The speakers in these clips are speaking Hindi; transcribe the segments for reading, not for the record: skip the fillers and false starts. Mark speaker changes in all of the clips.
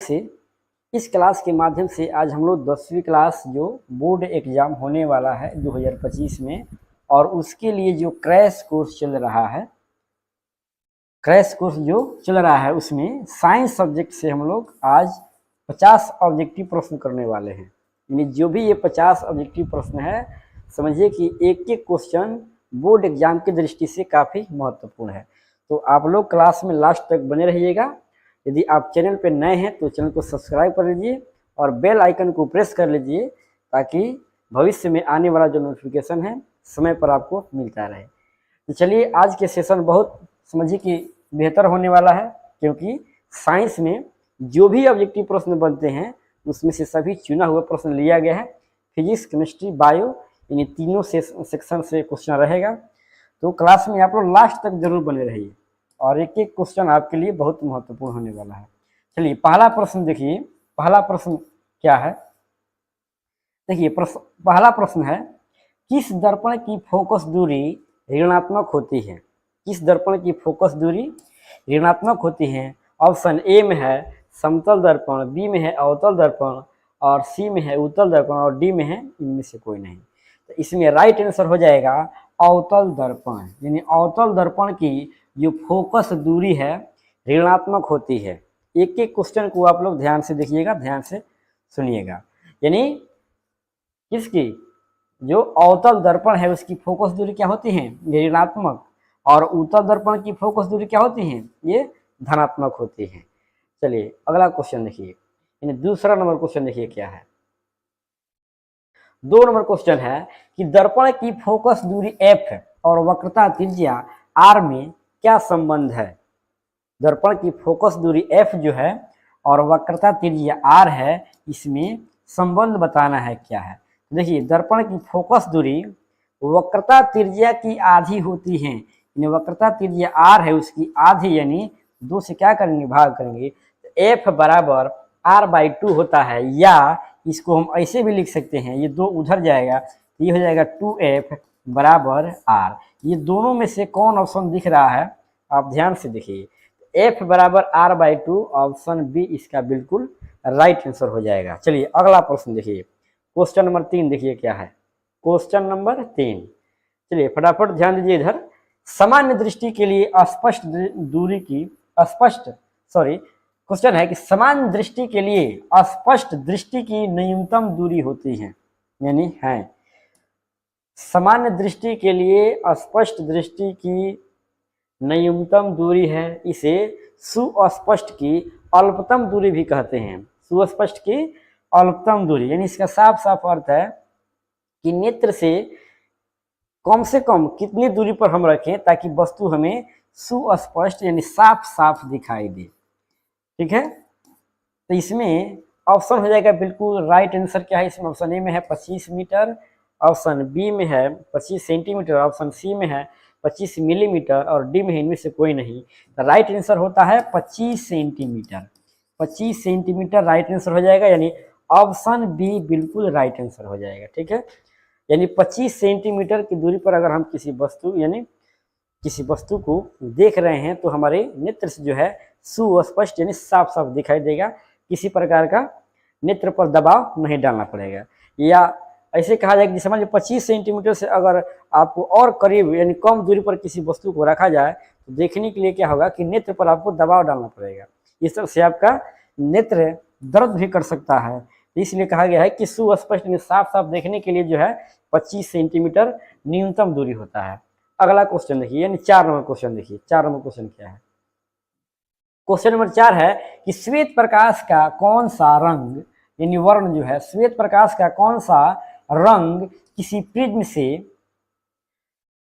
Speaker 1: से इस क्लास के माध्यम से आज हम लोग 10वीं क्लास जो बोर्ड एग्ज़ाम होने वाला है 2025 में, और उसके लिए जो क्रैश कोर्स चल रहा है, क्रैश कोर्स जो चल रहा है उसमें साइंस सब्जेक्ट से हम लोग आज 50 ऑब्जेक्टिव प्रश्न करने वाले हैं। यानी जो भी ये 50 ऑब्जेक्टिव प्रश्न है, समझिए कि एक एक क्वेश्चन बोर्ड एग्जाम की दृष्टि से काफ़ी महत्वपूर्ण है। तो आप लोग क्लास में लास्ट तक बने रहिएगा। यदि आप चैनल पर नए हैं तो चैनल को सब्सक्राइब कर लीजिए और बेल आइकन को प्रेस कर लीजिए, ताकि भविष्य में आने वाला जो नोटिफिकेशन है समय पर आपको मिलता रहे। तो चलिए, आज के सेशन बहुत समझिए कि बेहतर होने वाला है, क्योंकि साइंस में जो भी ऑब्जेक्टिव प्रश्न बनते हैं उसमें से सभी चुना हुआ प्रश्न लिया गया है। फिजिक्स, केमिस्ट्री, बायो, यानी तीनों सेक्शन से क्वेश्चन रहेगा। तो क्लास में आप लोग लास्ट तक जरूर बने रहिए और एक एक क्वेश्चन आपके लिए बहुत महत्वपूर्ण होने वाला है। चलिए, पहला प्रश्न देखिए। पहला प्रश्न क्या है, देखिए। पहला प्रश्न है, किस दर्पण की फोकस दूरी ऋणात्मक होती है? किस दर्पण की फोकस दूरी ऋणात्मक होती है? ऑप्शन ए में है समतल दर्पण, बी में है अवतल दर्पण, और सी में है उत्तल दर्पण, और डी में है इनमें से कोई नहीं। तो इसमें राइट आंसर हो जाएगा अवतल दर्पण। यानी अवतल दर्पण की जो फोकस दूरी है ऋणात्मक होती है। एक एक क्वेश्चन को आप लोग ध्यान से देखिएगा, ध्यान से सुनिएगा। यानी किसकी, जो अवतल दर्पण है उसकी फोकस दूरी क्या होती है? ये ऋणात्मक। और उत्तल दर्पण की फोकस दूरी क्या होती है? ये धनात्मक होती है। चलिए, अगला क्वेश्चन देखिए। यानी दूसरा नंबर क्वेश्चन देखिए क्या है। 2 नंबर क्वेश्चन है कि दर्पण की फोकस दूरी f और वक्रता त्रिज्या r में क्या संबंध है? दर्पण की फोकस दूरी f जो है और वक्रता त्रिज्या r है, इसमें संबंध बताना है क्या है। देखिए, दर्पण की फोकस दूरी वक्रता त्रिज्या की आधी होती है। यानी वक्रता त्रिज्या r है, उसकी आधी, यानी 2 से क्या करेंगे, भाग करेंगे। तो f बराबर r/2 होता है, या इसको हम ऐसे भी लिख सकते हैं, ये 2 उधर जाएगा, ये हो जाएगा 2f बराबर r। ये दोनों में से कौन ऑप्शन दिख रहा है, आप ध्यान से देखिए। f बराबर r/2, ऑप्शन बी इसका बिल्कुल राइट आंसर हो जाएगा। चलिए, अगला प्रश्न देखिए। क्वेश्चन नंबर 3 देखिए क्या है। क्वेश्चन नंबर 3, चलिए फटाफट ध्यान दीजिए इधर। सामान्य दृष्टि के लिए अस्पष्ट दूरी की क्वेश्चन है कि सामान्य दृष्टि के लिए अस्पष्ट दृष्टि की न्यूनतम दूरी होती है। यानी है सामान्य दृष्टि के लिए अस्पष्ट दृष्टि की न्यूनतम दूरी है, इसे सुस्पष्ट की अल्पतम दूरी भी कहते हैं। सुस्पष्ट की अल्पतम दूरी, यानी इसका साफ साफ अर्थ है कि नेत्र से कम कितनी दूरी पर हम रखें ताकि वस्तु हमें सुस्पष्ट यानी साफ साफ दिखाई दे। ठीक है, तो इसमें ऑप्शन हो जाएगा बिल्कुल राइट आंसर क्या है इसमें। ऑप्शन ए में है 25 मीटर, ऑप्शन बी में है 25 सेंटीमीटर, ऑप्शन सी में है 25 मिलीमीटर, और डी में है इनमें से कोई नहीं। तो राइट आंसर होता है 25 सेंटीमीटर। 25 सेंटीमीटर राइट आंसर हो जाएगा, यानी ऑप्शन बी बिल्कुल राइट आंसर हो जाएगा। ठीक है, यानी 25 सेंटीमीटर की दूरी पर अगर हम किसी वस्तु को देख रहे हैं तो हमारे नेत्र से जो है सुस्पष्ट यानी साफ साफ दिखाई देगा। किसी प्रकार का नेत्र पर दबाव नहीं डालना पड़ेगा। या ऐसे कहा जाए कि समझ 25 सेंटीमीटर से अगर आपको और करीब यानी कम दूरी पर किसी वस्तु को रखा जाए तो देखने के लिए क्या होगा कि नेत्र पर आपको दबाव डालना पड़ेगा। इस तरह से आपका नेत्र दर्द भी कर सकता है। इसलिए कहा गया है कि सुस्पष्ट यानी साफ साफ देखने के लिए जो है 25 सेंटीमीटर न्यूनतम दूरी होता है। अगला क्वेश्चन देखिए, यानी 4 नंबर क्वेश्चन देखिए। 4 नंबर क्वेश्चन क्या है। क्वेश्चन नंबर 4 है कि श्वेत प्रकाश का कौन सा रंग यानी वर्ण जो है, श्वेत प्रकाश का कौन सा रंग किसी प्रिज्म से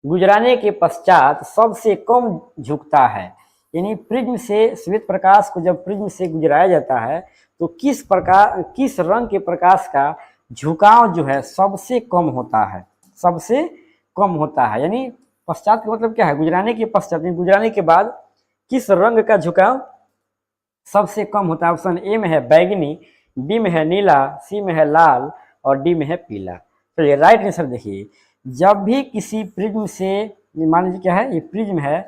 Speaker 1: गुजराने के पश्चात सबसे कम झुकता है। यानी प्रिज्म से श्वेत प्रकाश को जब प्रिज्म से गुजराया जाता है तो किस रंग के प्रकाश का झुकाव जो है सबसे कम होता है, सबसे कम होता है। यानी पश्चात का मतलब क्या है, गुजराने के पश्चात, गुजराने के बाद किस रंग का झुकाव सबसे कम होता है। ऑप्शन ए में है बैगनी, बी में है नीला, सी में है लाल, और डी में है पीला। चलिए, राइट आंसर देखिए। जब भी किसी प्रिज्म से, मान लीजिए क्या है, ये प्रिज्म है,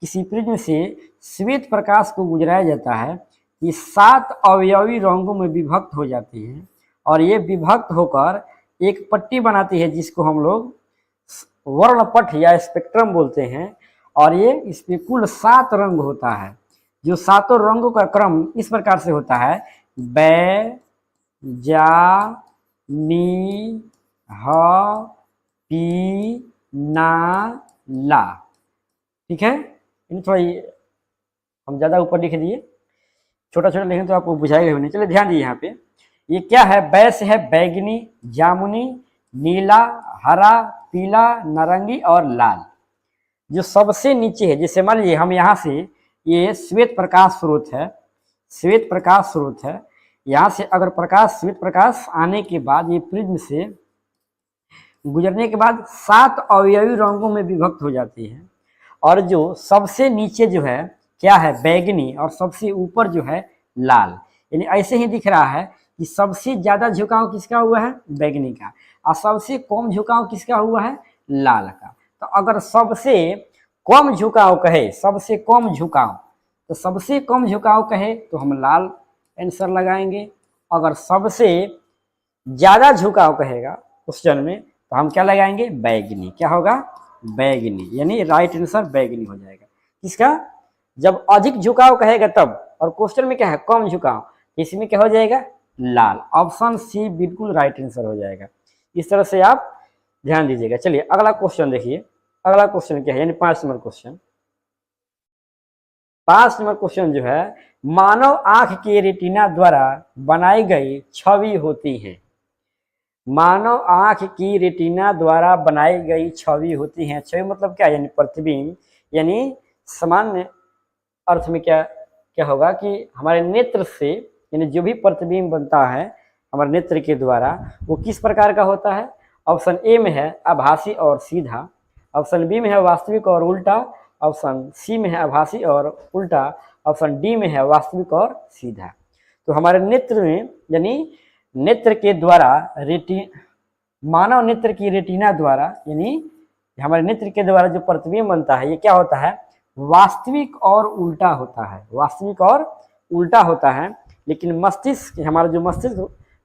Speaker 1: किसी प्रिज्म से श्वेत प्रकाश को गुजराया जाता है, ये 7 अवयवी रंगों में विभक्त हो जाती हैं और ये विभक्त होकर एक पट्टी बनाती है जिसको हम लोग वर्णपट या स्पेक्ट्रम बोलते हैं। और ये इसमें कुल 7 रंग होता है। जो 7 रंगों का क्रम इस प्रकार से होता है: बै, जा, नी, ह, पी, ना, ला। ठीक है, इन थोड़ा हम ज़्यादा ऊपर लिख दिए, छोटा छोटा लिखें तो आपको बुझाएगा भी नहीं। चलिए ध्यान दिए यहाँ पे, ये क्या है? बै से है बैगनी, जामुनी, नीला, हरा, पीला, नारंगी और लाल। जो सबसे नीचे है, जैसे मान लीजिए हम यहाँ से, ये श्वेत प्रकाश स्रोत है, श्वेत प्रकाश स्रोत है। यहाँ से अगर प्रकाश, श्वेत प्रकाश आने के बाद ये प्रिज्म से गुजरने के बाद 7 अवयवी रंगों में विभक्त हो जाती है। और जो सबसे नीचे जो है क्या है? बैगनी, और सबसे ऊपर जो है लाल। यानी ऐसे ही दिख रहा है कि सबसे ज्यादा झुकाव किसका हुआ है? बैगनी का, और सबसे कम झुकाव किसका हुआ है? लाल का। तो अगर सबसे कम झुकाव कहे, सबसे कम झुकाव, तो सबसे कम झुकाव कहे तो हम लाल आंसर लगाएंगे। अगर सबसे ज्यादा झुकाव कहेगा क्वेश्चन में तो हम क्या लगाएंगे? बैगनी। क्या होगा? बैगनी, यानी राइट आंसर बैगनी हो जाएगा। किसका? जब अधिक झुकाव कहेगा तब, और क्वेश्चन में क्या है? कम झुकाव, इसमें क्या हो जाएगा? लाल। ऑप्शन सी बिल्कुल राइट आंसर हो जाएगा। इस तरह से आप ध्यान दीजिएगा। चलिए अगला क्वेश्चन देखिए। अगला क्वेश्चन क्या है? यानी 5 नंबर क्वेश्चन। 5 नंबर क्वेश्चन जो है, मानव आंख के रेटिना द्वारा बनाई गई छवि होती है। मानव आंख की रेटिना द्वारा बनाई गई छवि होती है। छवि मतलब क्या? यानी प्रतिबिंब। यानी सामान्य अर्थ में क्या क्या होगा कि हमारे नेत्र से, यानी जो भी प्रतिबिंब बनता है हमारे नेत्र के द्वारा, वो किस प्रकार का होता है? ऑप्शन ए में है आभासी और सीधा, ऑप्शन बी में है वास्तविक और उल्टा, ऑप्शन सी में है आभासी और उल्टा, ऑप्शन डी में है वास्तविक और सीधा। तो हमारे नेत्र में, यानी नेत्र के द्वारा मानव नेत्र की रेटिना द्वारा, यानी हमारे नेत्र के द्वारा जो प्रतिबिंब बनता है, ये क्या होता है? वास्तविक और उल्टा होता है। वास्तविक और उल्टा होता है। लेकिन मस्तिष्क, हमारा जो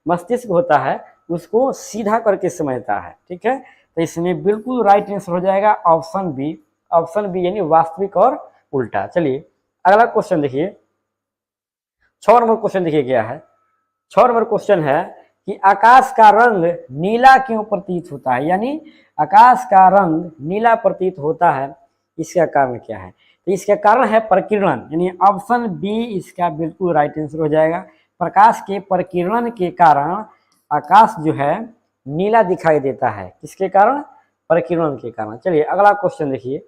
Speaker 1: मस्तिष्क होता है उसको सीधा करके समझता है। ठीक है, तो इसमें बिल्कुल राइट आंसर हो जाएगा ऑप्शन बी। ऑप्शन बी यानी वास्तविक और उल्टा। चलिए अगला क्वेश्चन देखिए। 6 नंबर क्वेश्चन देखिए क्या है। 6 नंबर क्वेश्चन है कि आकाश का रंग नीला क्यों प्रतीत होता है? यानी आकाश का रंग नीला प्रतीत होता है, इसका कारण क्या है? तो इसका कारण है प्रकीर्णन, यानी ऑप्शन बी इसका बिल्कुल राइट आंसर हो जाएगा। प्रकाश के प्रकीर्णन के कारण आकाश जो है नीला दिखाई देता है। किसके कारण? प्रकीर्णन के कारण। चलिए अगला क्वेश्चन देखिए।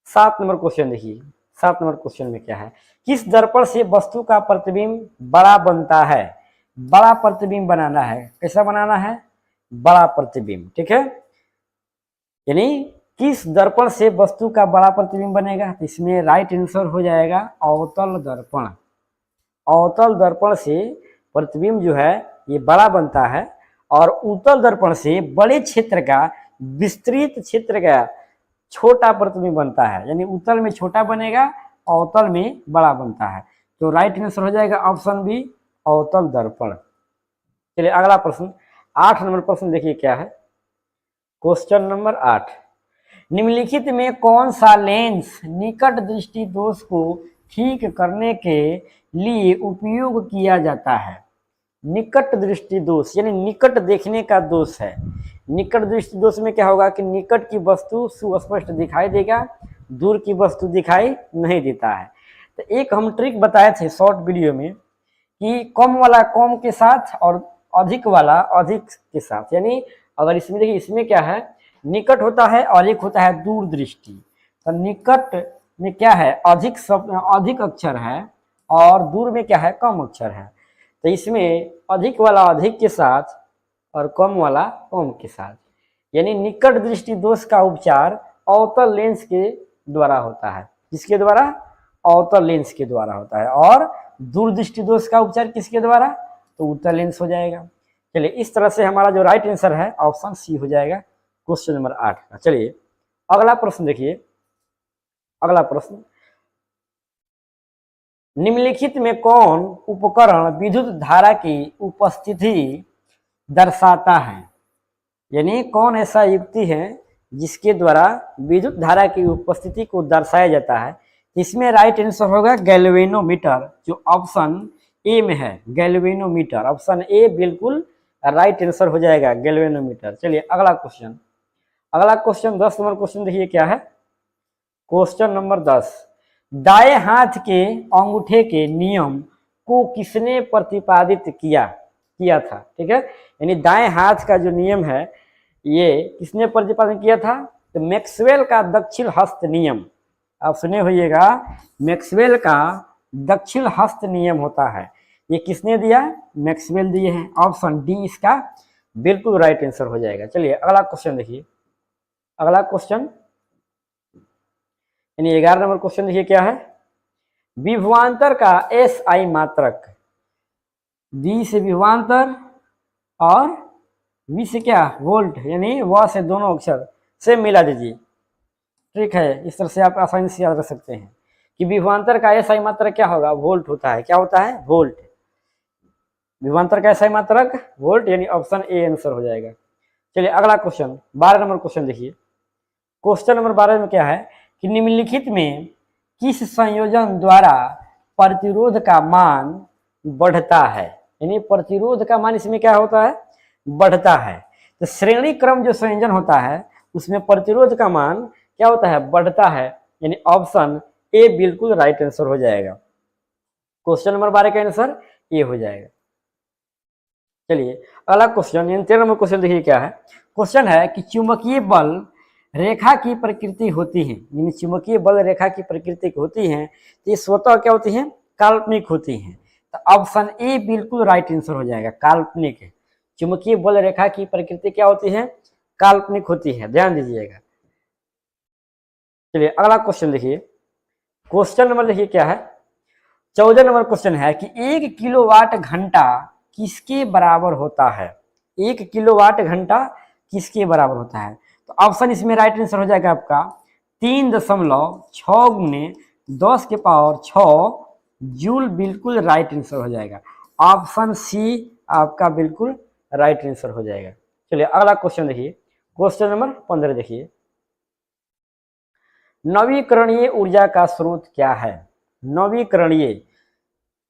Speaker 1: 7 नंबर क्वेश्चन देखिए। 7 नंबर क्वेश्चन में क्या है? किस दर्पण से वस्तु का प्रतिबिंब बड़ा बनता है? बड़ा प्रतिबिंब बनाना है। कैसा बनाना है? बड़ा प्रतिबिंब। ठीक है, यानी किस दर्पण से वस्तु का बड़ा प्रतिबिंब बनेगा? तो इसमें राइट आंसर हो जाएगा अवतल दर्पण। अवतल दर्पण से प्रतिबिंब जो है ये बड़ा बनता है, और उत्तल दर्पण से बड़े क्षेत्र का, विस्तृत क्षेत्र का छोटा प्रतिबिंब बनता है। यानी उत्तल में छोटा बनेगा, अवतल में बड़ा बनता है। तो राइट आंसर हो जाएगा ऑप्शन बी, अवतल दर्पण। चलिए अगला प्रश्न, 8 नंबर प्रश्न देखिए क्या है। क्वेश्चन नंबर 8, निम्नलिखित में कौन सा लेंस निकट दृष्टि दोष को ठीक करने के लिए उपयोग किया जाता है? निकट दृष्टि दोष यानी निकट देखने का दोष है। निकट दृष्टि दोष में क्या होगा कि निकट की वस्तु सुस्पष्ट दिखाई देगा, दूर की वस्तु दिखाई नहीं देता है। तो एक हम ट्रिक बताए थे शॉर्ट वीडियो में कि कम वाला कम के साथ और अधिक वाला अधिक के साथ। यानी अगर इसमें देखिए, इसमें क्या है, निकट होता है और एक होता है दूर दृष्टि। तो निकट में क्या है? अधिक अक्षर है, और दूर में क्या है? कम अक्षर है। तो इसमें अधिक वाला अधिक के साथ और कम वाला कम के साथ। यानी निकट दृष्टि दोष का उपचार अवतल लेंस के द्वारा होता है। किसके द्वारा? अवतल लेंस के द्वारा होता है। और दूर दृष्टि दोष का उपचार किसके द्वारा? तो उत्तल लेंस हो जाएगा। चलिए इस तरह से हमारा जो राइट आंसर है ऑप्शन सी हो जाएगा क्वेश्चन नंबर 8 का। चलिए अगला प्रश्न देखिए। अगला प्रश्न, निम्नलिखित में कौन उपकरण विद्युत धारा की उपस्थिति दर्शाता है? यानी कौन ऐसा युक्ति है जिसके द्वारा विद्युत धारा की उपस्थिति को दर्शाया जाता है? इसमें राइट आंसर होगा गैल्वेनोमीटर, जो ऑप्शन ए में है, गैल्वेनोमीटर। ऑप्शन ए बिल्कुल राइट आंसर हो जाएगा, गैल्वेनोमीटर। चलिए अगला क्वेश्चन, अगला क्वेश्चन 10 नंबर क्वेश्चन देखिए क्या है। क्वेश्चन नंबर 10, दाएं हाथ के अंगूठे के नियम को किसने प्रतिपादित किया था? ठीक है, यानी दाएं हाथ का जो नियम है ये किसने प्रतिपादन किया था? तो मैक्सवेल का दक्षिण हस्त नियम। आप सुने होइएगा, मैक्सवेल का दक्षिण हस्त नियम होता है, ये किसने दिया? मैक्सवेल दिए हैं। ऑप्शन डी इसका बिल्कुल राइट आंसर हो जाएगा। चलिए अगला क्वेश्चन देखिए, अगला क्वेश्चन यानी 11 नंबर क्वेश्चन देखिए क्या है। विभवांतर का एस आई मात्रक, वी से विभवांतर और वी से क्या? वोल्ट, यानी व से दोनों अक्षर से मिला दीजिए। ठीक है, इस तरह से आप आसानी से याद रख सकते हैं कि विभवांतर का एस आई मात्रक क्या होगा? वोल्ट होता है। क्या होता है? वोल्ट। विभवांतर का एस आई मात्रक वोल्ट, यानी ऑप्शन ए आंसर हो जाएगा। चलिए अगला क्वेश्चन 12 नंबर क्वेश्चन देखिए। क्वेश्चन नंबर 12 में क्या है कि निम्नलिखित में किस संयोजन द्वारा प्रतिरोध का मान बढ़ता है? यानी प्रतिरोध का मान इसमें क्या होता है? बढ़ता है। तो श्रेणी क्रम जो संयोजन होता है उसमें प्रतिरोध का मान क्या होता है? बढ़ता है, यानी ऑप्शन ए बिल्कुल राइट आंसर हो जाएगा। क्वेश्चन नंबर 12 का आंसर ए हो जाएगा। चलिए अगला क्वेश्चन यानी 13 नंबर क्वेश्चन देखिए क्या है। क्वेश्चन है कि चुंबकीय बल रेखा की प्रकृति होती है, यानी चुंबकीय बल रेखा की प्रकृति होती है तो ये स्वतः क्या होती है? काल्पनिक होती है। तो ऑप्शन ए बिल्कुल राइट आंसर हो जाएगा, काल्पनिक है। चुंबकीय बल रेखा की प्रकृति क्या होती है? काल्पनिक होती है, ध्यान दीजिएगा। चलिए अगला क्वेश्चन देखिए। क्वेश्चन नंबर देखिए क्या है। 14 नंबर क्वेश्चन है कि 1 किलोवाट घंटा किसके बराबर होता है? 1 किलोवाट घंटा किसके बराबर होता है? तो ऑप्शन इसमें राइट आंसर हो जाएगा आपका 3.6 गुने 10 के पावर 6 जूल, बिल्कुल राइट आंसर हो जाएगा। ऑप्शन सी आपका बिल्कुल राइट आंसर हो जाएगा। चलिए अगला क्वेश्चन देखिए। क्वेश्चन नंबर 15 देखिए। नवीकरणीय ऊर्जा का स्रोत क्या है? नवीकरणीय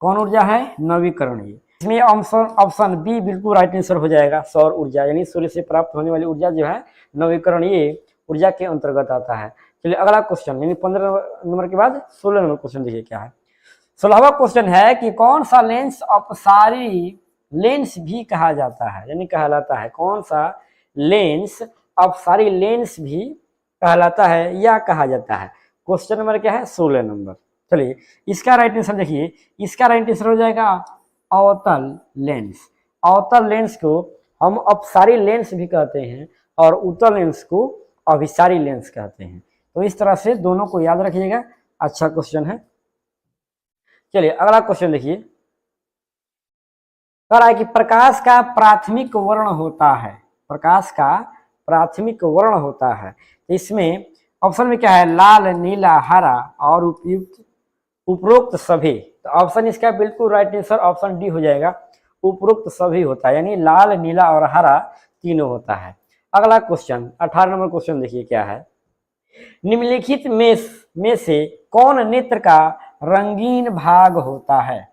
Speaker 1: कौन ऊर्जा है? नवीकरणीय। इसमें ऑप्शन बी बिल्कुल राइट आंसर हो जाएगा, सौर ऊर्जा, यानी सूर्य से प्राप्त होने वाली ऊर्जा जो है नवीकरणीय ऊर्जा के अंतर्गत आता है। चलिए अगला क्वेश्चन यानी 15 नंबर के बाद 16 नंबर क्वेश्चन देखिए क्या है। 16वां क्वेश्चन है कि कौन सा लेंस अपसारी लेंस भी कहा जाता है, यानी कहलाता है? कौन सा लेंस अपसारी लेंस भी कहलाता है या कहा जाता है? क्वेश्चन नंबर क्या है? 16 नंबर। चलिए इसका राइट आंसर देखिए, इसका राइट आंसर हो जाएगा अवतल लेंस। अवतल लेंस को हम अपसारी लेंस भी कहते हैं और उत्तल लेंस को अभिसारी लेंस कहते हैं। तो इस तरह से दोनों को याद रखिएगा, अच्छा क्वेश्चन है। चलिए अगला क्वेश्चन देखिए, कह रहा है कि प्रकाश का प्राथमिक वर्ण होता है, प्रकाश का प्राथमिक वर्ण होता है। इसमें ऑप्शन में क्या है? लाल, नीला, हरा और उपरोक्त सभी। तो ऑप्शन इसका बिल्कुल राइट आंसर ऑप्शन डी हो जाएगा, उपरोक्त सभी होता है, यानी लाल, नीला और हरा तीनों होता है। अगला क्वेश्चन 18 नंबर क्वेश्चन देखिए क्या है। निम्नलिखित में से कौन नेत्र का रंगीन भाग होता है?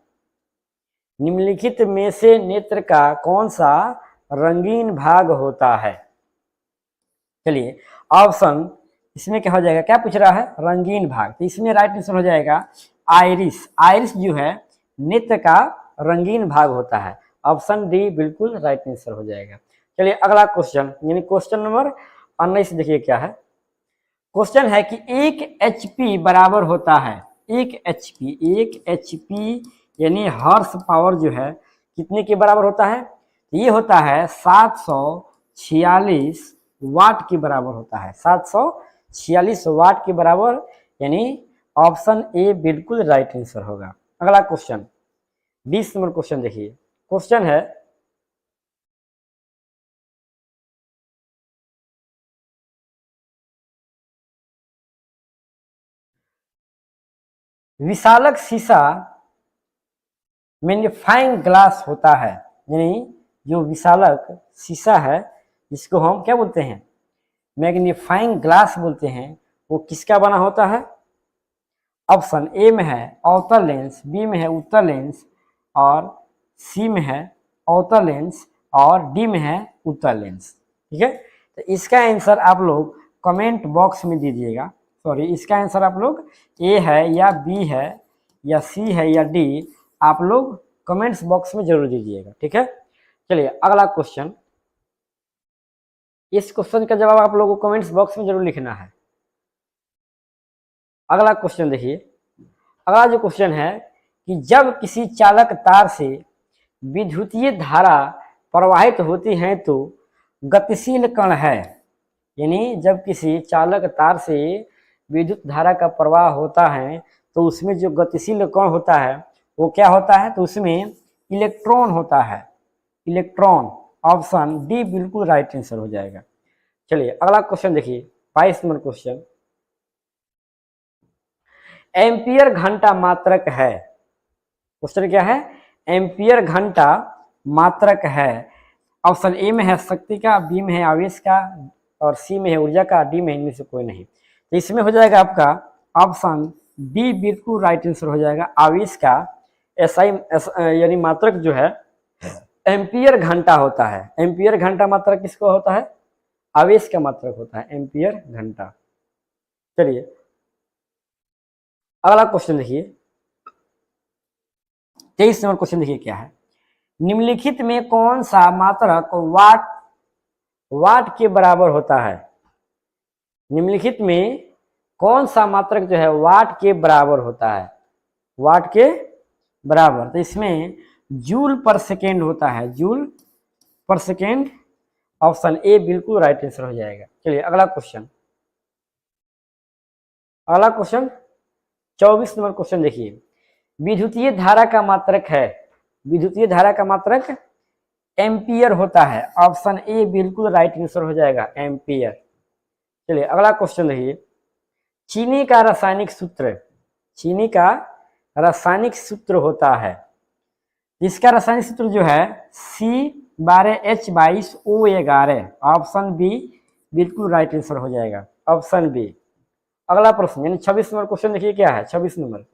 Speaker 1: निम्नलिखित में से नेत्र का कौन सा रंगीन भाग होता है? चलिए ऑप्शन इसमें क्या हो जाएगा? क्या पूछ रहा है? रंगीन भाग। तो इसमें राइट आंसर हो जाएगा आइरिस। आइरिस जो है नेत्र का रंगीन भाग होता है। ऑप्शन डी बिल्कुल राइट आंसर हो जाएगा। चलिए अगला क्वेश्चन यानी क्वेश्चन नंबर 19 देखिए क्या है। क्वेश्चन है कि 1 HP बराबर होता है, 1 HP यानी हॉर्स पावर जो है कितने के बराबर होता है? ये होता है 746 वाट के बराबर होता है, 746 वाट के बराबर, यानी ऑप्शन ए बिल्कुल राइट आंसर होगा। अगला क्वेश्चन 20 नंबर क्वेश्चन देखिए। क्वेश्चन है विशालक शीशा मैग्नीफाइंग ग्लास होता है, यानी जो विशालक शीशा है जिसको हम क्या बोलते हैं, मैग्नीफाइंग ग्लास बोलते हैं, वो किसका बना होता है? ऑप्शन ए में है अवतल लेंस, बी में है उत्तल लेंस, और सी में है अवतल लेंस, और डी में है उत्तल लेंस। ठीक है, तो इसका आंसर आप लोग कमेंट बॉक्स में दीजिएगा। सॉरी, इसका आंसर आप लोग ए है या बी है या सी है या डी, आप लोग कमेंट्स बॉक्स में जरूर दीजिएगा। ठीक है, चलिए अगला क्वेश्चन। इस क्वेश्चन का जवाब आप लोगों को कमेंट्स बॉक्स में जरूर लिखना है। अगला क्वेश्चन देखिए, अगला जो क्वेश्चन है कि जब किसी चालक तार से विद्युतीय धारा प्रवाहित होती है तो गतिशील कण है, यानी जब किसी चालक तार से विद्युत धारा का प्रवाह होता है तो उसमें जो गतिशील कण होता है वो क्या होता है? तो उसमें इलेक्ट्रॉन होता है, इलेक्ट्रॉन। ऑप्शन डी बिल्कुल राइट आंसर हो जाएगा। चलिए अगला क्वेश्चन देखिए, 22 नंबर क्वेश्चन। एम्पियर घंटा मात्रक है, क्वेश्चन क्या है? एम्पियर घंटा मात्रक है। ऑप्शन ए में है शक्ति का, बी में है आवेश का, और सी में है ऊर्जा का, डी में इनमें से कोई नहीं। तो इसमें हो जाएगा आपका ऑप्शन बी बिल्कुल राइट आंसर हो जाएगा, आवेश का। एसआई यानी मात्रक जो है एम्पियर घंटा होता है। एम्पियर घंटा मात्रक किसको होता है? आवेश का मात्रक होता है एम्पियर घंटा। चलिए अगला क्वेश्चन देखिए, 23 नंबर क्वेश्चन देखिए क्या है। निम्नलिखित में कौन सा मात्रक वाट के बराबर होता है? निम्नलिखित में कौन सा मात्रक जो है वाट के बराबर होता है? वाट के बराबर, तो इसमें जूल पर सेकेंड होता है, जूल पर सेकेंड। ऑप्शन ए बिल्कुल राइट आंसर हो जाएगा। चलिए अगला क्वेश्चन, अगला क्वेश्चन 24 नंबर क्वेश्चन देखिए। विद्युतीय धारा का मात्रक है, विद्युतीय धारा का मात्रक एम्पियर होता है। ऑप्शन ए बिल्कुल राइट आंसर हो जाएगा, एम्पियर। चलिए अगला क्वेश्चन देखिए। चीनी का रासायनिक सूत्र, चीनी का रासायनिक सूत्र होता है, इसका रासायनिक सूत्र जो है C12H22O11। ऑप्शन बी बिल्कुल राइट आंसर हो जाएगा, ऑप्शन बी। अगला प्रश्न यानी 26 नंबर क्वेश्चन देखिए क्या है। 26 नंबर,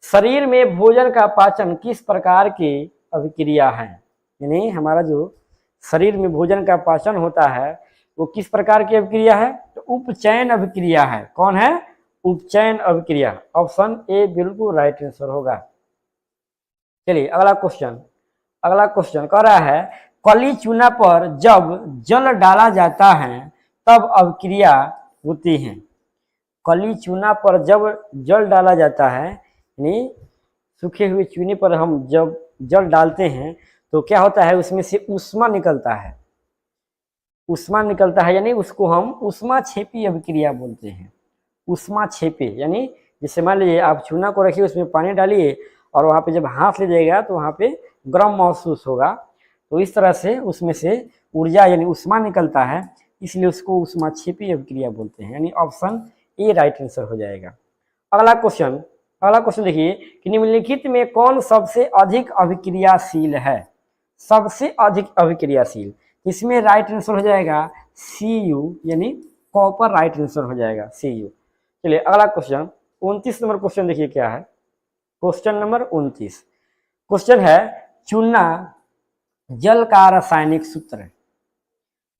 Speaker 1: शरीर में भोजन का पाचन किस प्रकार की अभिक्रिया है? यानी हमारा जो शरीर में भोजन का पाचन होता है वो किस प्रकार की अभिक्रिया है? तो उपचयन अभिक्रिया है। कौन है? उपचयन अभिक्रिया। ऑप्शन ए बिल्कुल राइट आंसर होगा। चलिए अगला क्वेश्चन, अगला क्वेश्चन कह रहा है कली चूना पर जब जल डाला जाता है तब अभिक्रिया होती है। कली चूना पर जब जल डाला जाता है, यानी सूखे हुए चूने पर हम जब जल डालते हैं तो क्या होता है? उसमें से ऊष्मा निकलता है, ऊष्मा निकलता है, यानी उसको हम ऊष्मा छेपी अभिक्रिया बोलते हैं। ऊष्मा छेपे यानी जैसे मान लीजिए आप चूना को रखिए, उसमें पानी डालिए और वहाँ पे जब हाथ ले जाएगा तो वहाँ पे गर्म महसूस होगा, तो इस तरह से उसमें से ऊर्जा यानी ऊष्मा निकलता है, इसलिए उसको ऊष्मा छेपी अभिक्रिया बोलते हैं, यानी ऑप्शन ए राइट आंसर हो जाएगा। अगला क्वेश्चन, अगला क्वेश्चन देखिए कि निम्नलिखित में कौन सबसे अधिक अभिक्रियाशील है? सबसे अधिक अभिक्रियाशील, इसमें राइट आंसर हो जाएगा Cu, यानी कॉपर राइट आंसर हो जाएगा Cu। चलिए अगला क्वेश्चन 29 नंबर क्वेश्चन देखिए क्या है। क्वेश्चन नंबर 29 क्वेश्चन है चूना जल का रासायनिक सूत्र।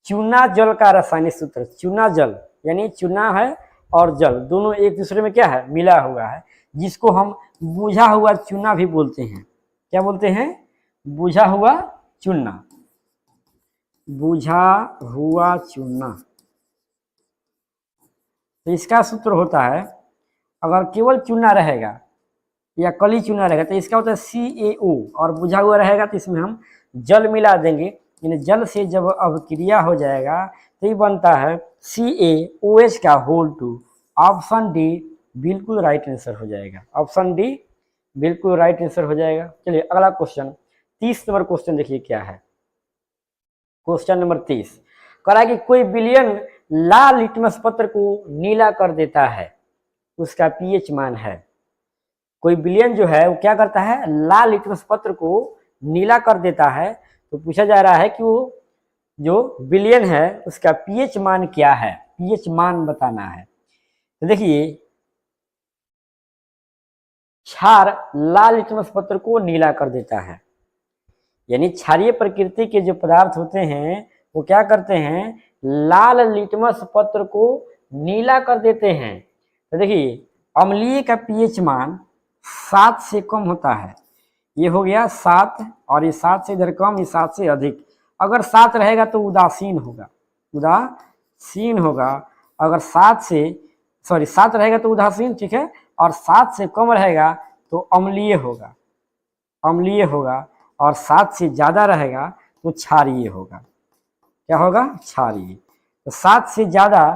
Speaker 1: चूना जल का रासायनिक सूत्र, चूना जल यानी चूना है और जल दोनों एक दूसरे में क्या है? मिला हुआ है, जिसको हम बुझा हुआ चूना भी बोलते हैं। क्या बोलते हैं? बुझा हुआ चूना, बुझा हुआ चूना। तो इसका सूत्र होता है, अगर केवल चूना रहेगा या कली चूना रहेगा तो इसका होता है CaO, और बुझा हुआ रहेगा तो इसमें हम जल मिला देंगे, यानी जल से जब अभिक्रिया हो जाएगा तो ये बनता है CaOH का होल 2। ऑप्शन डी बिल्कुल राइट आंसर हो जाएगा, ऑप्शन डी बिल्कुल राइट आंसर हो जाएगा। चलिए अगला क्वेश्चन 30 नंबर क्वेश्चन देखिए क्या है। क्वेश्चन नंबर 30 कह रहा है कि कोई विलयन लाल लिटमस पत्र को नीला कर देता है, उसका pH मान है। कोई विलयन जो है वो क्या करता है, लाल लिटमस पत्र को नीला कर देता है। तो पूछा जा रहा है कि वो जो विलयन है उसका पीएच मान क्या है, पीएच मान बताना है। तो देखिए क्षार लाल लिटमस पत्र को नीला कर देता है, यानी क्षारीय प्रकृति के जो पदार्थ होते हैं वो क्या करते हैं, लाल लिटमस पत्र को नीला कर देते हैं। तो देखिए अम्लीय का पीएच मान 7 से कम होता है, ये हो गया 7 और ये 7 से इधर कम, ये 7 से अधिक। अगर 7 रहेगा तो उदासीन होगा, उदासीन होगा। अगर 7 रहेगा तो उदासीन, ठीक है, और 7 से कम रहेगा तो अम्लीय होगा, अम्लीय होगा। और 7 से ज़्यादा रहेगा तो क्षारीय होगा। क्या होगा, क्षारीय। तो 7 से ज़्यादा,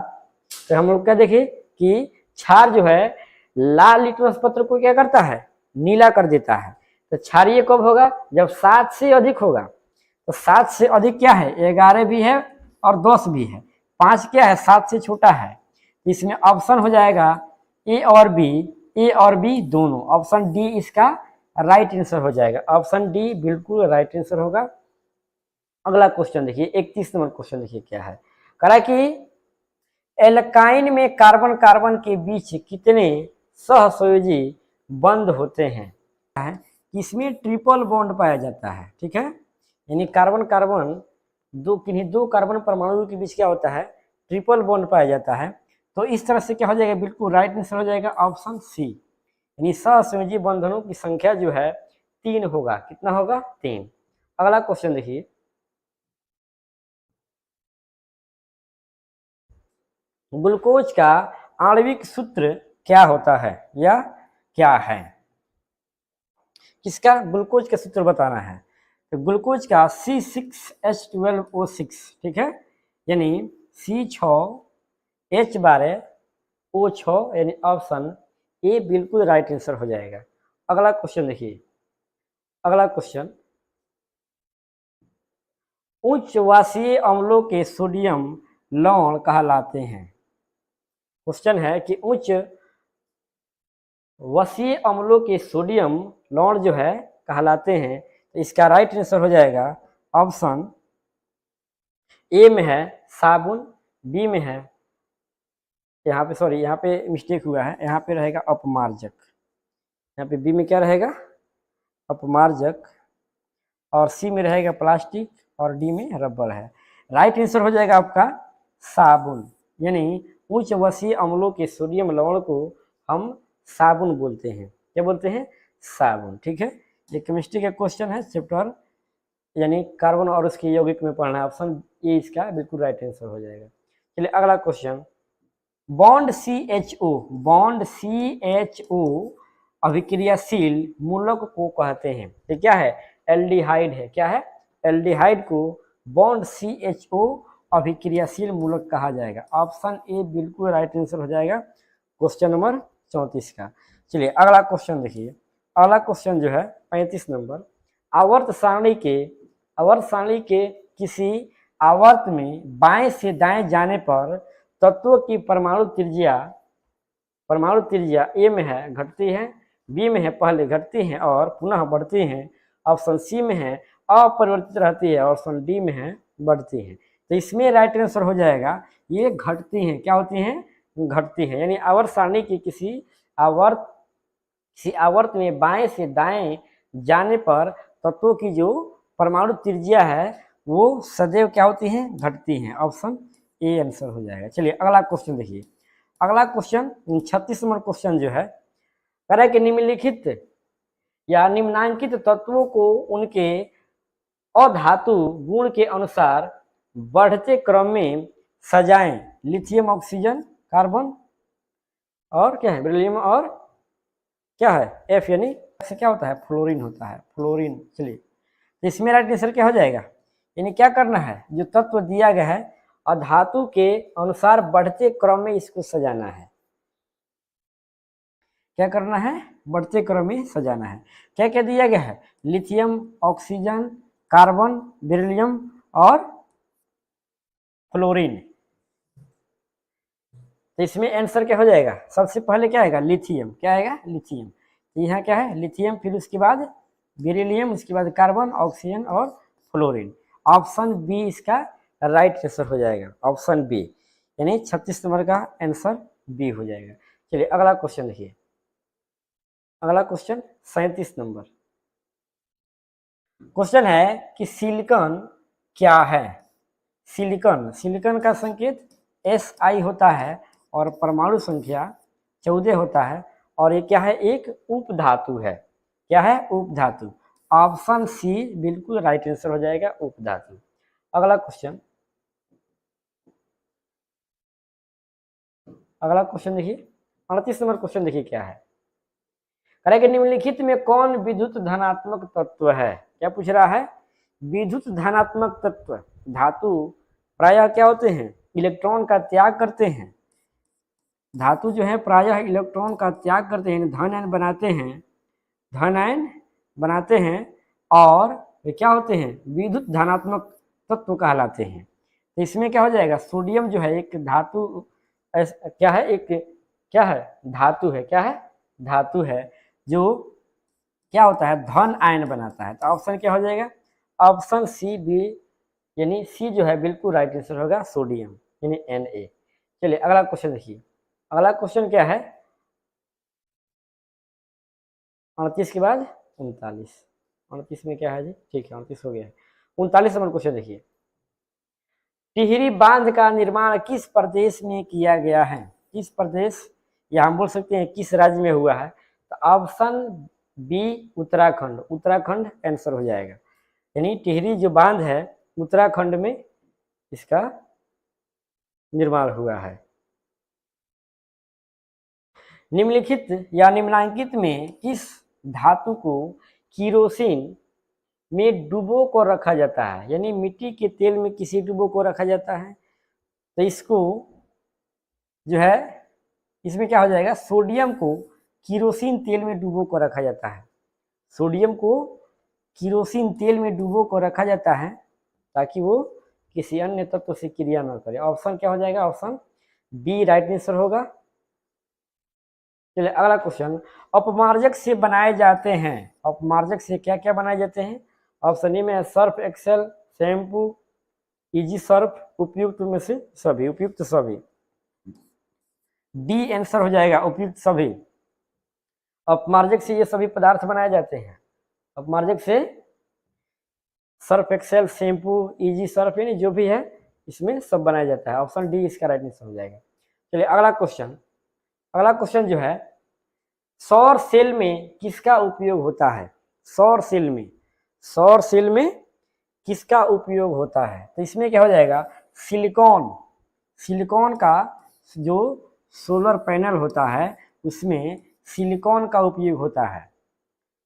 Speaker 1: तो हम लोग क्या देखें कि क्षार जो है लाल लिटमस पत्र को क्या करता है, नीला कर देता है। तो क्षारीय कब होगा, जब 7 से अधिक होगा। तो 7 से अधिक क्या है, 11 भी है और 10 भी है, 5 क्या है, 7 से छोटा है। इसमें ऑप्शन हो जाएगा ए और बी, ए और बी दोनों। ऑप्शन डी इसका राइट आंसर हो जाएगा, ऑप्शन डी बिल्कुल राइट आंसर होगा। अगला क्वेश्चन देखिए 31 नंबर क्वेश्चन देखिए क्या है, कह रहा है कि एल्काइन में कार्बन कार्बन के बीच कितने सहसंयोजी बंध होते हैं। इसमें ट्रिपल बॉन्ड पाया जाता है, ठीक है, यानी कार्बन कार्बन किन्हीं दो कार्बन परमाणु के बीच क्या होता है, ट्रिपल बॉन्ड पाया जाता है। तो इस तरह से क्या हो जाएगा, बिल्कुल राइट आंसर हो जाएगा ऑप्शन सी, यानी सहसंयोजी बंधनों की संख्या जो है 3 होगा। कितना होगा, 3। अगला क्वेश्चन देखिए, ग्लूकोज का आणविक सूत्र क्या होता है या क्या है, किसका, ग्लूकोज का सूत्र बताना है। तो ग्लूकोज का C6H12O6, ठीक है, यानी C6H12O6, यानी ऑप्शन ए बिल्कुल राइट आंसर हो जाएगा। अगला क्वेश्चन देखिए, अगला क्वेश्चन, उच्च वाष्यीय अम्लों के सोडियम लवण कहलाते हैं। क्वेश्चन है कि उच्च वाष्यीय अम्लों के सोडियम लवण जो है कहलाते हैं। तो इसका राइट आंसर हो जाएगा ऑप्शन ए में है साबुन, बी में है, यहाँ पे सॉरी यहाँ पे मिस्टेक हुआ है, यहाँ पे रहेगा अपमार्जक, यहाँ पे बी में क्या रहेगा, अपमार्जक, और सी में रहेगा प्लास्टिक, और डी में रबर है। राइट आंसर हो जाएगा आपका साबुन, यानी उच्च वाष्यीय अम्लों के सोडियम लवण को हम साबुन बोलते हैं। क्या बोलते हैं, साबुन, ठीक है। ये केमिस्ट्री का क्वेश्चन है, चैप्टर यानी कार्बन और उसके यौगिक में पढ़ना है। ऑप्शन ए इसका बिल्कुल राइट आंसर हो जाएगा। चलिए अगला क्वेश्चन, बॉन्ड CHO अभिक्रियाशील मूलक को कहते हैं। तो क्या है, एल्डिहाइड है। क्या है, एल्डिहाइड को बॉन्ड CHO अभिक्रियाशील मूलक कहा जाएगा। ऑप्शन ए बिल्कुल राइट आंसर हो जाएगा क्वेश्चन नंबर 34 का। चलिए अगला क्वेश्चन देखिए, अगला क्वेश्चन जो है 35 नंबर, आवर्त सारणी के किसी आवर्त में बाएं से दाएं जाने पर तत्वों की परमाणु त्रिज्या ए में है घटती है, बी में है पहले घटती है और पुनः बढ़ती है, ऑप्शन सी में है अपरिवर्तित रहती है, ऑप्शन डी में है बढ़ती है। तो इसमें राइट आंसर हो जाएगा ये घटती हैं। क्या होती हैं, घटती हैं, यानी आवर्त सारणी की किसी आवर्त में बाएं से दाएं जाने पर तत्वों की जो परमाणु त्रिज्या है वो सदैव क्या होती है, घटती हैं। ऑप्शन ए आंसर हो जाएगा। चलिए अगला क्वेश्चन देखिए, अगला क्वेश्चन 36 नंबर क्वेश्चन जो है, कह रहा है कि निम्नलिखित या निम्नांकित तत्वों को उनके अधातु गुण के अनुसार बढ़ते क्रम में सजाएं। लिथियम, ऑक्सीजन, कार्बन और क्या है, बेरिलियम, और क्या है एफ, यानी से क्या होता है, फ्लोरीन होता है, फ्लोरीन। चलिए इसमें राइट आंसर क्या हो जाएगा, यानी क्या करना है, जो तत्व दिया गया है अधातु के अनुसार बढ़ते क्रम में इसको सजाना है। क्या करना है, बढ़ते क्रम में सजाना है। क्या क्या दिया गया है, लिथियम, ऑक्सीजन, कार्बन, बेरिलियम और फ्लोरीन। तो इसमें आंसर क्या हो जाएगा, सबसे पहले क्या आएगा, लिथियम। क्या आएगा, लिथियम। तो यहाँ क्या है, लिथियम, फिर उसके बाद बेरिलियम, उसके बाद कार्बन, ऑक्सीजन और फ्लोरीन। ऑप्शन बी इसका राइट आंसर हो जाएगा, ऑप्शन बी, यानी 36 नंबर का आंसर बी हो जाएगा। चलिए अगला क्वेश्चन देखिए, अगला क्वेश्चन 37 नंबर क्वेश्चन है कि सिलिकॉन क्या है। सिलिकॉन, सिलिकॉन का संकेत Si होता है और परमाणु संख्या 14 होता है, और ये क्या है, एक उपधातु है। क्या है, उपधातु। ऑप्शन सी बिल्कुल राइट आंसर हो जाएगा, उपधातु। अगला क्वेश्चन, अगला क्वेश्चन देखिए 38 नंबर क्वेश्चन देखिए क्या है। करेक्ट, निम्नलिखित में कौन विद्युत धनात्मक तत्व है। क्या पूछ रहा है, विद्युत धनात्मक तत्व। धातु प्रायः क्या होते हैं, इलेक्ट्रॉन का त्याग करते हैं। धातु जो है प्रायः इलेक्ट्रॉन का त्याग करते हैं, धन आयन बनाते हैं, धन आयन बनाते हैं, और वे क्या होते हैं, विद्युत धनात्मक तत्व कहलाते हैं। तो इसमें क्या हो जाएगा, सोडियम जो है एक धातु, क्या है, एक क्या है, धातु है। क्या है, धातु है, जो क्या होता है, धन आयन बनाता है। तो ऑप्शन क्या हो जाएगा, ऑप्शन सी बी, यानी सी जो है बिल्कुल राइट आंसर होगा, सोडियम यानी Na। चलिए अगला क्वेश्चन देखिए, अगला क्वेश्चन क्या है, 38 के बाद 39। 38 में क्या है जी, ठीक है 38 हो गया है। 39 नंबर क्वेश्चन देखिए, टिहरी बांध का निर्माण किस प्रदेश में किया गया है। किस प्रदेश, या हम बोल सकते हैं किस राज्य में हुआ है। तो option B Uttarakhand, Uttarakhand answer हो जाएगा। यानी टिहरी जो बांध है उत्तराखंड में इसका निर्माण हुआ है। निम्नलिखित या निम्नांकित में किस धातु को किरोसिन में डुबो को रखा जाता है। यानी मिट्टी के तेल में किसी डुबो को रखा जाता है। तो इसको जो है, इसमें क्या हो जाएगा, सोडियम को किरोसिन तेल में डुबो को रखा जाता है। सोडियम को किरोसिन तेल में डुबो को रखा जाता है ताकि वो किसी अन्य तत्व से क्रिया न करे। ऑप्शन क्या हो जाएगा, ऑप्शन बी राइट आंसर होगा। चलिए अगला क्वेश्चन, अपमार्जक से बनाए जाते हैं। अपमार्जक से क्या क्या बनाए जाते हैं। ऑप्शन ए में Surf Excel, shampoo, easy surf, उपयुक्त में से सभी, उपयुक्त सभी। डी आंसर हो जाएगा, उपयुक्त सभी। अपमार्जक से ये सभी पदार्थ बनाए जाते हैं। अपमार्जक से Surf Excel, shampoo, easy surf, यानी जो भी है इसमें सब बनाया जाता है। ऑप्शन डी इसका राइट आंसर हो जाएगा। चलिए अगला क्वेश्चन, अगला क्वेश्चन जो है, सौर सेल में किसका उपयोग होता है। सौर सेल में, सौर सेल में किसका उपयोग होता है। तो इसमें क्या हो जाएगा, सिलिकॉन, सिलिकॉन का जो सोलर पैनल होता है उसमें सिलिकॉन का उपयोग होता है।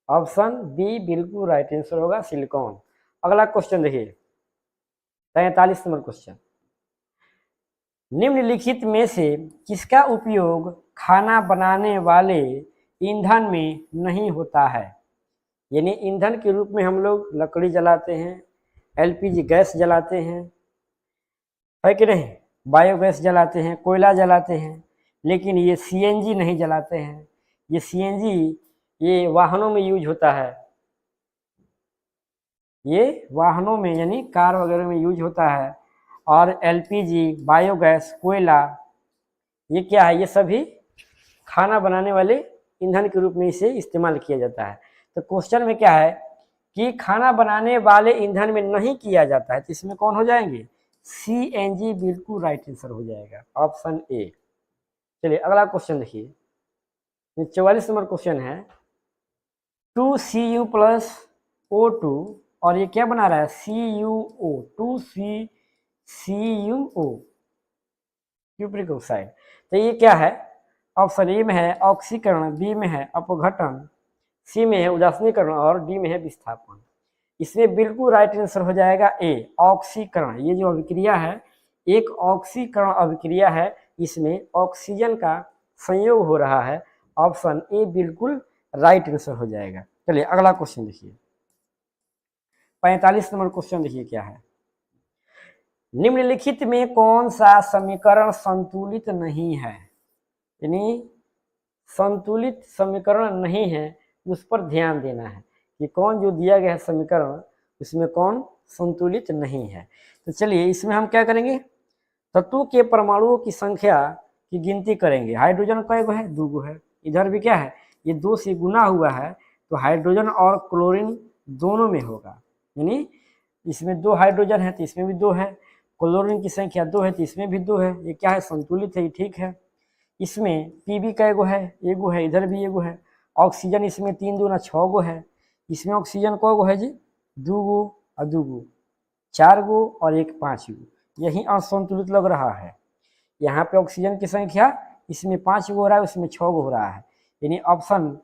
Speaker 1: ऑप्शन बी बिल्कुल राइट आंसर होगा, सिलिकॉन। अगला क्वेश्चन देखिए 43 नंबर क्वेश्चन, निम्नलिखित में से किसका उपयोग खाना बनाने वाले ईंधन में नहीं होता है। यानी ईंधन के रूप में हम लोग लकड़ी जलाते हैं, एलपीजी गैस जलाते हैं, है कि नहीं, बायोगैस जलाते हैं, कोयला जलाते हैं, लेकिन ये सीएनजी नहीं जलाते हैं। ये सीएनजी ये वाहनों में यूज होता है, ये वाहनों में यानी कार वगैरह में यूज होता है। और एलपीजी, बायोगैस, कोयला, ये क्या है, ये सभी खाना बनाने वाले ईंधन के रूप में इसे इस्तेमाल किया जाता है। तो क्वेश्चन में क्या है कि खाना बनाने वाले ईंधन में नहीं किया जाता है, तो इसमें कौन हो जाएंगे, सीएनजी बिल्कुल राइट आंसर हो जाएगा, ऑप्शन ए। चलिए अगला क्वेश्चन देखिए, 44 नंबर क्वेश्चन है, 2Cu प्लस O2, और ये क्या बना रहा है, CuO, 2CuO, क्यूप्रिक ऑक्साइड। तो ये क्या है, ऑप्शन ए में है ऑक्सीकरण, बी में है अपघटन, सी में है उदासीनीकरण, और डी में है विस्थापन। इसमें बिल्कुल राइट आंसर हो जाएगा ए, ऑक्सीकरण। ये जो अभिक्रिया है एक ऑक्सीकरण अभिक्रिया है, इसमें ऑक्सीजन का संयोग हो रहा है। ऑप्शन ए बिल्कुल राइट आंसर हो जाएगा। चलिए अगला क्वेश्चन देखिए, 45 नंबर क्वेश्चन देखिए क्या है, निम्नलिखित में कौन सा समीकरण संतुलित नहीं है। यानी संतुलित समीकरण नहीं है उस पर ध्यान देना है कि कौन जो दिया गया है समीकरण उसमें कौन संतुलित नहीं है। तो चलिए इसमें हम क्या करेंगे, तत्वों के परमाणुओं की संख्या की गिनती करेंगे। हाइड्रोजन कई गो है, 2 गो है। इधर भी क्या है, ये 2 से गुना हुआ है तो हाइड्रोजन और क्लोरीन दोनों में होगा, यानी इसमें 2 हाइड्रोजन है तो इसमें भी 2 है, क्लोरीन की संख्या 2 है तो इसमें भी 2 है। ये क्या है, संतुलित है, ये ठीक है। इसमें पीबी का एगो है, एगो है, इधर भी एगो है। ऑक्सीजन इसमें 3 दूना 6 गो है। इसमें ऑक्सीजन को गो है जी, 2 गो और 2 गो, 4 गो और 1 5 गो। यही असंतुलित लग रहा है। यहाँ पे ऑक्सीजन की संख्या इसमें 5 गो हो रहा है, उसमें 6 गो हो रहा है, यानी ऑप्शन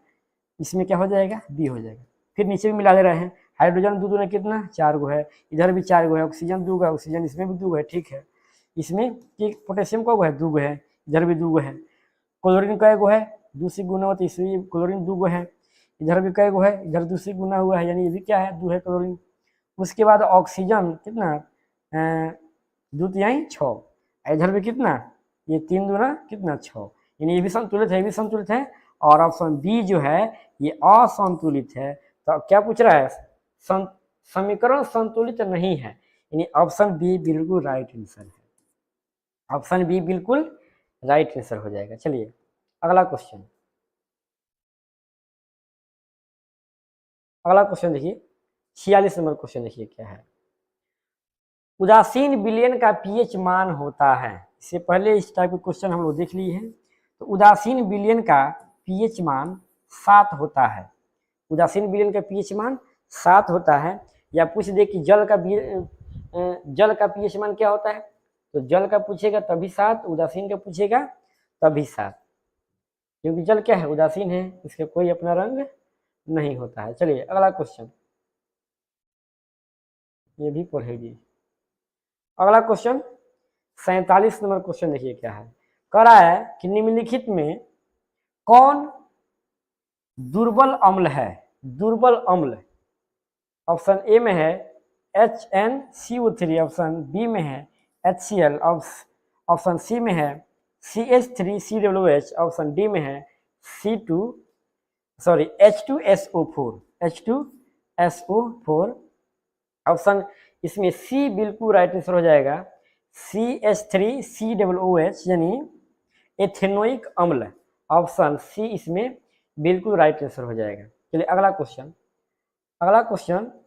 Speaker 1: इसमें क्या हो जाएगा, बी हो जाएगा। फिर नीचे भी मिला दे रहे हैं, हाइड्रोजन 2 दूना कितना, 4 गो है, इधर भी 4 गो है, ऑक्सीजन 2 गो है, ऑक्सीजन इसमें भी 2 गो है, ठीक है। इसमें पोटेशियम का गो है, 2 गो है, इधर भी 2 गो है। क्लोरीन का गो है, 2 से गुना हुआ तो इसमें क्लोरीन 2 गो है, इधर भी कई गो है, इधर 2 से गुना हुआ है, यानी ये भी क्या है, 2 है क्लोरीन। उसके बाद ऑक्सीजन कितना, 2 तिहाई 6, इधर भी कितना, ये 3 दूना कितना 6, यानी ये भी संतुलित है, ये भी संतुलित है। और ऑप्शन बी जो है ये असंतुलित है। तो क्या पूछ रहा है, समीकरण संतुलित नहीं है, यानी ऑप्शन बी बिल्कुल राइट आंसर है। ऑप्शन बी बिल्कुल राइट आंसर हो जाएगा। चलिए अगला क्वेश्चन, अगला क्वेश्चन देखिए 46 नंबर क्वेश्चन देखिए क्या है। उदासीन विलयन का पीएच मान होता है। इससे पहले इस टाइप के क्वेश्चन हम लोग देख लिए हैं। तो उदासीन विलयन का पीएच मान 7 होता है। उदासीन विलयन का पीएच मान 7 होता है। या पूछ दे कि जल का पीएच मान क्या होता है, तो जल का पूछेगा तभी 7, उदासीन का पूछेगा तभी 7, क्योंकि जल क्या है, उदासीन है, इसका कोई अपना रंग नहीं होता है। चलिए अगला क्वेश्चन, ये भी पढ़ेगी। अगला क्वेश्चन 47 नंबर क्वेश्चन देखिए क्या है। कह रहा है कि निम्नलिखित में कौन दुर्बल अम्ल है। दुर्बल अम्ल ऑप्शन ए में है HNCO3, ऑप्शन बी में है HCl, ऑप्शन सी में है CH3COOH, ऑप्शन डी में है H2SO4। ऑप्शन इसमें सी बिल्कुल राइट आंसर हो जाएगा, CH3COOH यानी एथेनोइक अम्ल। ऑप्शन सी इसमें बिल्कुल राइट आंसर हो जाएगा। चलिए अगला क्वेश्चन,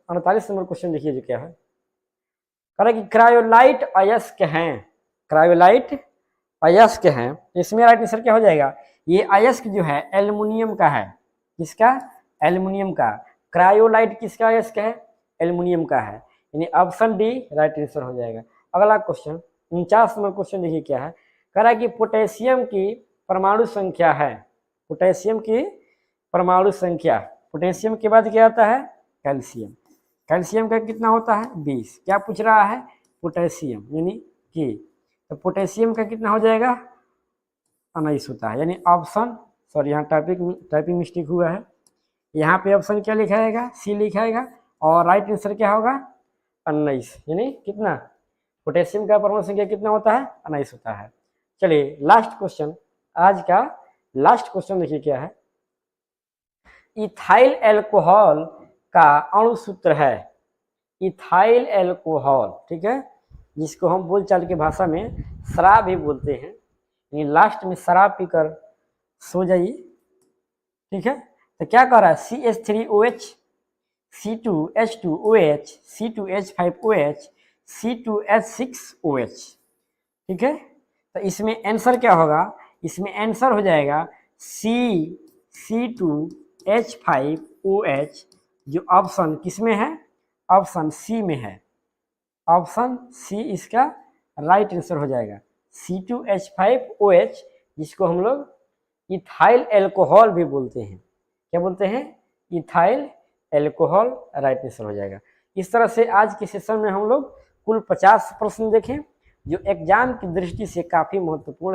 Speaker 1: 48 नंबर क्वेश्चन देखिए जो क्या है। कह रहा है कि क्रायोलाइट अयस्क हैं। क्रायोलाइट अयस्क हैं, इसमें राइट आंसर क्या हो जाएगा, ये अयस्क जो है एल्युमिनियम का है। किसका, एल्युमिनियम का। क्रायोलाइट किसका अयस्क है, एल्युमिनियम का है, यानी ऑप्शन डी राइट आंसर हो जाएगा। अगला क्वेश्चन 49 नंबर क्वेश्चन देखिए क्या है। कह रहा है कि पोटेशियम की परमाणु संख्या है। पोटेशियम की परमाणु संख्या, पोटेशियम के बाद क्या आता है, कैल्शियम। कैल्शियम का कितना होता है, 20। क्या पूछ रहा है, पोटेशियम यानी कि, तो पोटेशियम का कितना हो जाएगा, 19 होता है, यानी ऑप्शन, सॉरी यहाँ टाइपिंग मिस्टेक हुआ है, यहाँ पे ऑप्शन क्या लिखाएगा, सी लिखाएगा, और राइट आंसर क्या होगा 19, यानी कितना, पोटेशियम का परमाणु संख्या कितना होता है, 19 होता है। चलिए लास्ट क्वेश्चन, आज का लास्ट क्वेश्चन देखिए क्या है। इथाइल एल्कोहल का अणु सूत्र है। इथाइल एल्कोहल, ठीक है, जिसको हम बोलचाल की भाषा में शराब भी बोलते हैं, यानी लास्ट में शराब पीकर सो जाइए, ठीक है। तो क्या कर रहा है, CH3OH, C2H2OH, C2H5OH, C2H6OH, ठीक है। तो इसमें आंसर क्या होगा, इसमें आंसर हो जाएगा C2H5OH, जो ऑप्शन किसमें है, ऑप्शन सी में है। ऑप्शन सी इसका राइट आंसर हो जाएगा, C2H5OH, जिसको हम लोग इथाइल एल्कोहल भी बोलते हैं। क्या बोलते हैं, इथाइल एल्कोहल, राइट आंसर हो जाएगा। इस तरह से आज के सेशन में हम लोग कुल 50 प्रश्न देखें, जो एग्जाम की दृष्टि से काफ़ी महत्वपूर्ण है।